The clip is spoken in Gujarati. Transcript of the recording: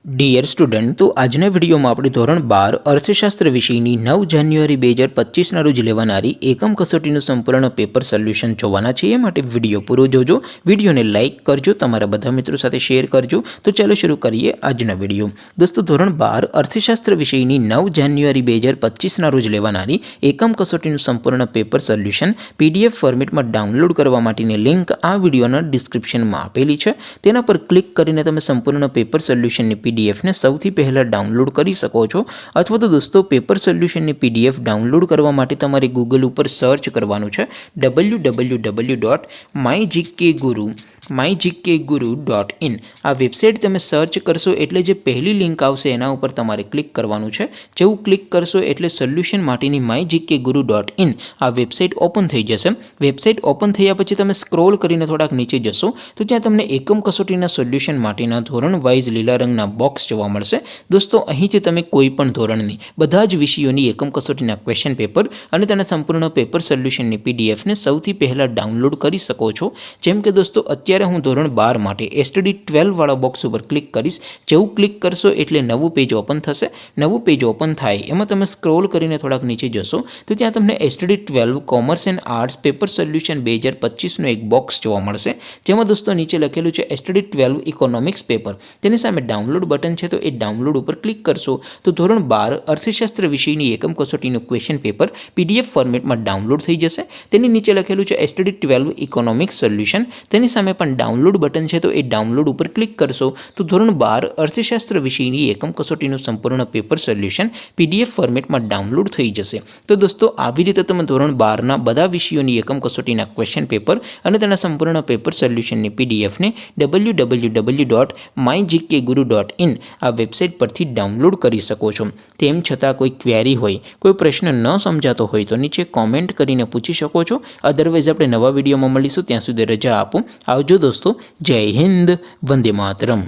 ડિયર સ્ટુડન્ટ, તો આજના વિડીયોમાં આપણે ધોરણ 12 અર્થશાસ્ત્ર વિષયની 9 જાન્યુઆરી 2025ના રોજ લેવાનારી એકમ કસોટીનું સંપૂર્ણ પેપર સોલ્યુશન જોવાના છીએ. માટે વિડીયો પૂરો જોજો, વિડીયોને લાઇક કરજો, તમારા બધા મિત્રો સાથે શેર કરજો. તો ચાલો શરૂ કરીએ આજનો વિડીયો. દોસ્તો, ધોરણ 12 અર્થશાસ્ત્ર વિષયની 9 જાન્યુઆરી 2025ના રોજ લેવાનારી એકમ કસોટીનું સંપૂર્ણ પેપર સોલ્યુશન PDF ફોર્મેટમાં ડાઉનલોડ કરવા માટેની લિંક આ વિડીયોના ડિસ્ક્રિપ્શનમાં આપેલી છે. તેના પર ક્લિક કરીને તમે સંપૂર્ણ પેપર સોલ્યુશનની PDF ને સૌથી પહેલાં ડાઉનલોડ કરી શકો છો. અથવા તો દોસ્તો, પેપર સોલ્યુશનની PDF ડાઉનલોડ કરવા માટે તમારે ગૂગલ ઉપર સર્ચ કરવાનું છે www.mygkguru.in. આ વેબસાઇટ તમે સર્ચ કરશો એટલે જે પહેલી લિંક આવશે એના ઉપર તમારે ક્લિક કરવાનું છે. જેવું ક્લિક કરશો એટલે સોલ્યુશન માટેની mygkguru.in આ વેબસાઇટ ઓપન થઈ જશે. વેબસાઇટ ઓપન થયા પછી તમે સ્ક્રોલ કરીને થોડાક નીચે જશો તો ત્યાં તમને એકમ કસોટીના સોલ્યુશન માટેના ધોરણ વાઇઝ લીલા રંગના બોક્સ જોવા મળશે. દોસ્તો, અહીંથી તમે કોઈ પણ ધોરણની બધા જ વિષયોની એકમ કસોટીના ક્વેશ્ચન પેપર અને તેના સંપૂર્ણ પેપર સોલ્યુશનની PDF ને સૌથી પહેલાં ડાઉનલોડ કરી શકો છો. જેમ કે દોસ્તો, અત્યારે હું ધોરણ 12 માટે STD 12 વાળા બોક્સ ઉપર ક્લિક કરીશ. જેવું ક્લિક કરશો એટલે નવું પેજ ઓપન થશે. નવું પેજ ઓપન થાય એમાં તમે સ્ક્રોલ કરીને થોડાક નીચે જશો તો ત્યાં તમને STD 12 commerce and arts paper solution 2025નો એક બોક્સ જોવા મળશે. જેમાં દોસ્તો નીચે લખેલું છે STD 12 ઇકોનોમિક્સ પેપર. તેની સામે ડાઉનલોડ બટન છે, તો એ ડાઉનલોડ ઉપર ક્લિક કરશો તો ધોરણ 12 અર્થશાસ્ત્ર વિષયની એકમ કસોટીનું ક્વેશ્ચન પેપર PDF ફોર્મેટમાં ડાઉનલોડ થઈ જશે. તેની નીચે લખેલું છે STD 12 ઇકોનોમિક્સ સોલ્યુશન. તેની સામે પણ ડાઉનલોડ બટન છે, તો એ ડાઉનલોડ ઉપર ક્લિક કરશો તો ધોરણ 12 અર્થશાસ્ત્ર વિષયની એકમ કસોટીનું સંપૂર્ણ પેપર સોલ્યુશન PDF ફોર્મેટમાં ડાઉનલોડ થઈ જશે. તો દોસ્તો, આવી રીતે તમે ધોરણ 12ના બધા વિષયોની એકમ કસોટીના ક્વેશ્ચન પેપર અને તેના સંપૂર્ણ પેપર સોલ્યુશનની PDF ને www.mygkguru.in આ વેબસાઇટ પરથી ડાઉનલોડ કરી શકો છો. તેમ છતાં કોઈ ક્વેરી હોય, કોઈ પ્રશ્ન ન સમજાતો હોય તો નીચે કોમેન્ટ કરીને પૂછી શકો છો. અદરવાઇઝ આપણે નવા વિડીયોમાં મળીશું. ત્યાં સુધી રજા આપો. આવજો દોસ્તો. જય હિન્દ. વંદે માતરમ.